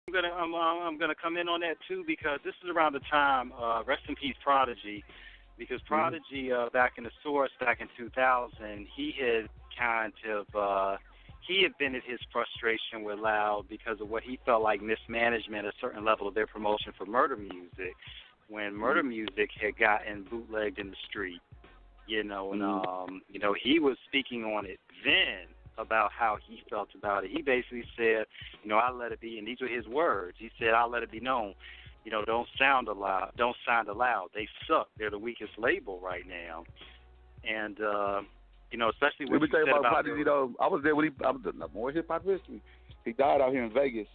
I'm gonna come in on that too because this is around the time rest in peace Prodigy, because Prodigy back in the source back in 2000 he had kind of he had vented his frustration with Loud because of what he felt like mismanagement at a certain level of their promotion for Murder Music when Murder Music had gotten bootlegged in the street, and he was speaking on it then about how he felt about it. He basically said, I let it be, and these were his words. He said, I let it be known, don't sound aloud. They suck. They're the weakest label right now. And, especially when you said about Prodigy, I was there when I was more hip-hop history. He died out here in Vegas,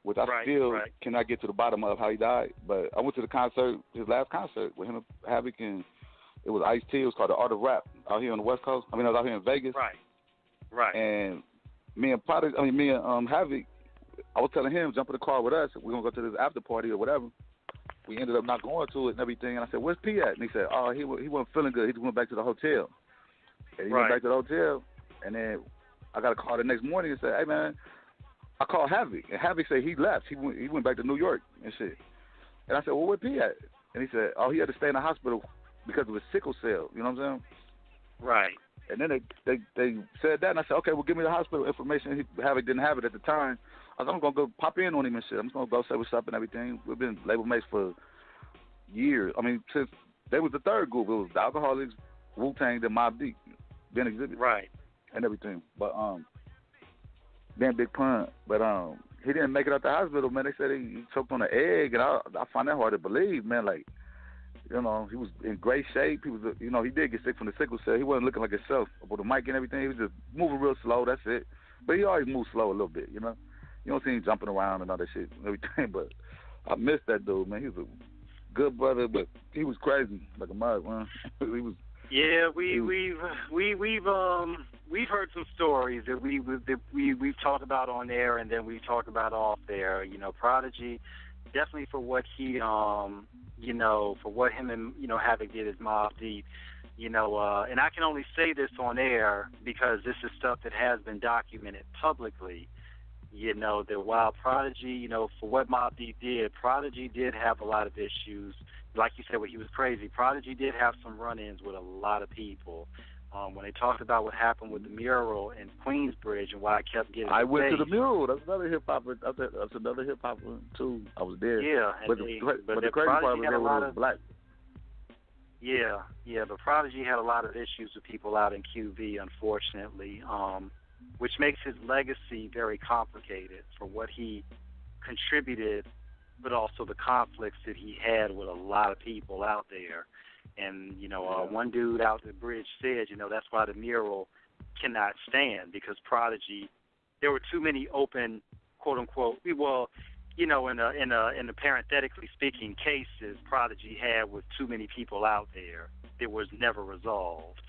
which I still cannot get to the bottom of how he died. But I went to the concert, his last concert, with him and Havoc, and it was Ice-T. It was called The Art of Rap out here on the West Coast. I was out here in Vegas. Right. And me and Havoc, I was telling him, jump in the car with us. We're going to go to this after party or whatever. We ended up not going to it and everything. And I said, where's P at? And he said, he wasn't feeling good. He just went back to the hotel. And he went back to the hotel. And then I got a call the next morning and said, hey, man, I called Havoc. And Havoc said he left. He went back to New York and shit. And I said, well, where P at? And he said, he had to stay in the hospital because of his sickle cell. You know what I'm saying? Right. And then they said that, and I said, okay, well, give me the hospital information. Havoc didn't have it at the time. I said, I'm going to go pop in on him and shit. I'm just going to go say what's up and everything. We've been label mates for years. Since they was the third group. It was the Alcoholics, Wu-Tang, then Mobb Deep, then Exhibit. Right. And everything. But, then Big Pun. But, he didn't make it out the hospital, man. They said he choked on an egg, and I find that hard to believe, man. Like, he was in great shape. He was, he did get sick from the sickle cell. He wasn't looking like himself with the mic and everything. He was just moving real slow. That's it. But he always moves slow a little bit, You don't see him jumping around and all that shit and everything. But I miss that dude, man. He was a good brother, but he was crazy like a mug, man. he was. Yeah, we've heard some stories that we've talked about on air, and then we've talked about off there. Prodigy. Definitely for what he, for what him and, Havoc did as Mobb Deep, and I can only say this on air because this is stuff that has been documented publicly, that while Prodigy, for what Mobb Deep did, Prodigy did have a lot of issues. Like you said, when he was crazy, Prodigy did have some run-ins with a lot of people. When they talked about what happened with the mural in Queensbridge and why I kept getting I went to the mural. That's another hip-hop. That's another hip-hop one, too. I was there. Yeah. But the crazy part was there was black. Yeah, but Prodigy had a lot of issues with people out in QV, unfortunately, which makes his legacy very complicated for what he contributed, but also the conflicts that he had with a lot of people out there. And, one dude out the bridge said, that's why the mural cannot stand, because Prodigy, there were too many open, quote unquote, in the parenthetically speaking cases Prodigy had with too many people out there that was never resolved.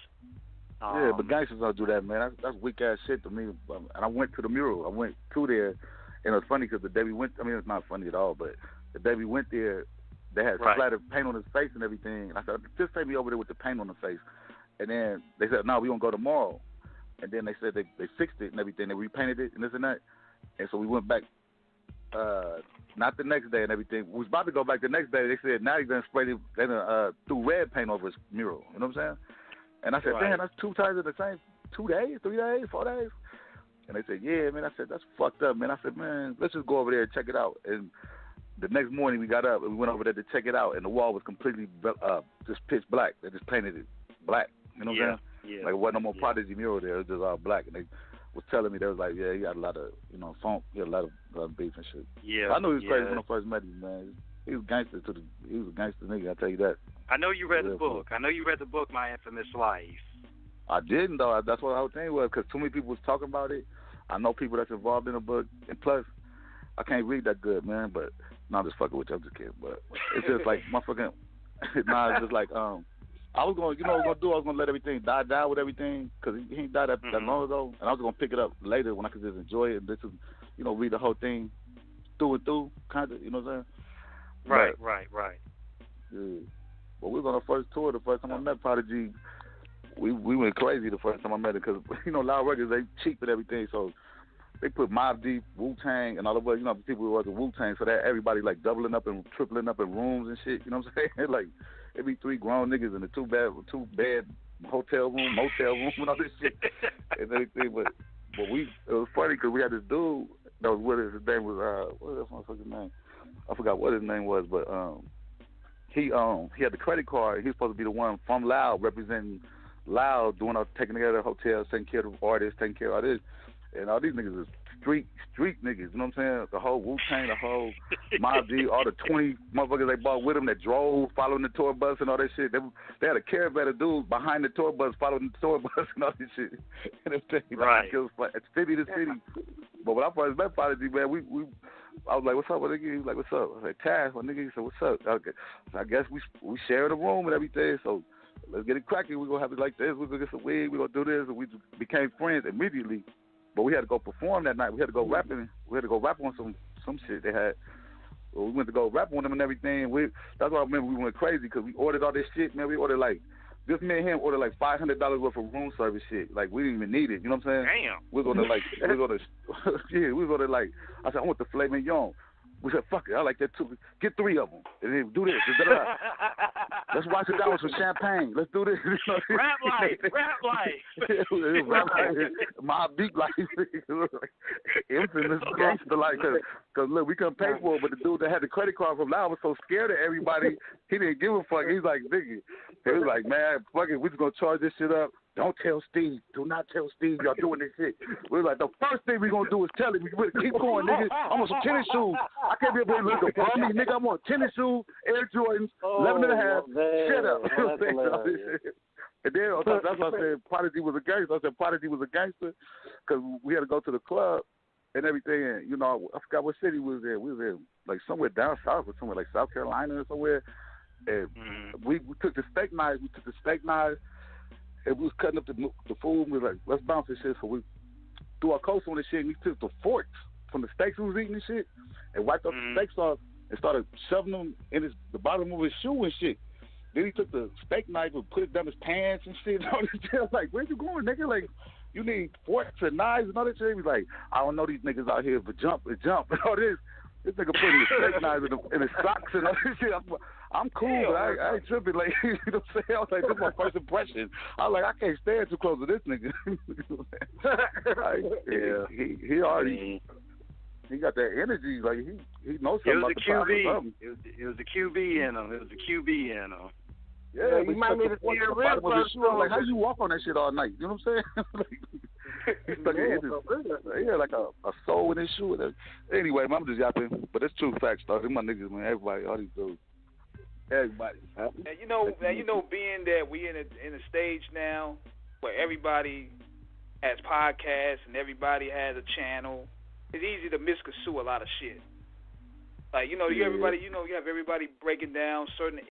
Yeah, but gangsters don't do that, man. That's weak ass shit to me. And I went to the mural. I went to there, and it was funny because the day we went, it's not funny at all, but the day we went there, they had splattered paint on his face and everything. And I said, just take me over there with the paint on the face. And then they said, no, we gonna go tomorrow. And then they said they fixed it and everything. They repainted it and this and that. And so we went back, not the next day and everything. We was about to go back the next day. They said, now he's going to spray it, they're going to do red paint over his mural. You know what I'm saying? And I said, damn, that's 2 times in the same 2 days, 3 days, 4 days? And they said, yeah, man. I said, that's fucked up, man. I said, man, let's just go over there and check it out. And the next morning we got up and we went over there to check it out, and the wall was completely just pitch black. They just painted it black. You know what I'm saying? Yeah. Like, it wasn't no more Prodigy mural there. It was just all black. And they was telling me, they was like, yeah, he had a lot of, funk. He had a lot of beef and shit. Yeah. I knew he was crazy when I first met him, man. He was gangster he was a gangster nigga, I'll tell you that. I know you read the book. I know you read the book, My Infamous Life. I didn't, though. That's what the whole thing was, because too many people was talking about it. I know people that's involved in the book. And plus, I can't read that good, man, but no, I'm just fucking with you. I'm just kidding. But it's just like motherfucking, it's just like, I was going, what I was going to do? I was going to let everything die down with everything, because he ain't died that long ago. And I was going to pick it up later when I could just enjoy it and just, read the whole thing through and through, kind of, you know what I'm saying? Right. Yeah. But we was on our first tour. The first time I met Prodigy, we went crazy the first time I met him, because, Loud Records, they cheap and everything. So they put Mobb Deep, Wu-Tang, and all of us, people who was in Wu-Tang, so that everybody like doubling up and tripling up in rooms and shit. You know what I'm saying? Like it'd be 3 grown niggas in a two bed hotel room, motel room, and all this shit and everything. But it was funny because we had this dude that was with us. His name was what was that motherfucker's name? I forgot what his name was, but he had the credit card. He was supposed to be the one from Loud representing Loud, taking care of the hotels, taking care of the artists, taking care of all this. And all these niggas is street niggas, you know what I'm saying? The whole Wu-Tang, the whole Mobb Deep, all the 20 motherfuckers they brought with them that drove, following the tour bus and all that shit. They had a caravan of dudes behind the tour bus, following the tour bus and all this shit. And right. It was like city to city. But when I first met Prodigy, man, I was like, what's up, my nigga? He was like, what's up? I was like, Tash, my nigga. He said, what's up? Okay. So I guess we share the room and everything, so let's get it cracking. We're going to have it like this. We're going to get some weed. We're going to do this. And we became friends immediately. But we had to go perform that night. We had to go rapping. We had to go rap on some shit they had. Well, we went to go rap on them and everything. That's why I remember we went crazy because we ordered all this shit, man. We ordered just me and him ordered like $500 worth of room service shit. Like we didn't even need it. You know what I'm saying? Damn. We was gonna I said I want the filet mignon. We said, fuck it, I like that too. Get 3 of them. And then do this. Let's wash it down with some champagne. Let's do this. Rap life. Mobb Deep life. Infamous gangster life. Because, look, we couldn't pay for it, but the dude that had the credit card from Loud was so scared of everybody, he didn't give a fuck. He's like, nigga. He was like, man, fuck it, we just going to charge this shit up. Don't tell Steve. Do not tell Steve y'all doing this shit. We were like, the first thing we gonna do is tell him. We better keep going, nigga. I'm on some tennis shoes. I can't be able to look at me, nigga. I'm on tennis shoes, Air Jordans, 11 and a half. Shut up. And then that's why I said Prodigy was a gangster. I said Prodigy was a gangster because we had to go to the club and everything. And, I forgot what city we was in. We was in like somewhere down south or somewhere like South Carolina or somewhere. And we took the steak knives. And we was cutting up the food, and we was like, let's bounce this shit. So we threw our coats on this shit, and we took the forks from the steaks we was eating and shit, and wiped up the steak sauce, and started shoving them in the bottom of his shoe and shit. Then he took the steak knife and put it down his pants and shit. And all this shit. I was like, where you going, nigga? Like, you need forks and knives and all that shit. He was like, I don't know these niggas out here for jump and all this. This nigga putting his steak knives in his socks and all this shit. I'm cool, but I ain't tripping. Like, you know what I'm saying? I was like, this is my first impression. I was like, I can't stand too close to this nigga. He already, he got that energy. Like, he knows something about the problem. It was the QB in him. Yeah, you might need to see a rib. Like, how you walk on that shit all night? You know what I'm saying? He's stuck in like a soul in his shoe. Anyway, I'm just yapping, but it's true facts, though. They're my niggas, man. Everybody, all these dudes. Everybody. And you know, being that we in a stage now where everybody has podcasts and everybody has a channel, it's easy to misconstrue a lot of shit. Like, you have everybody breaking down certain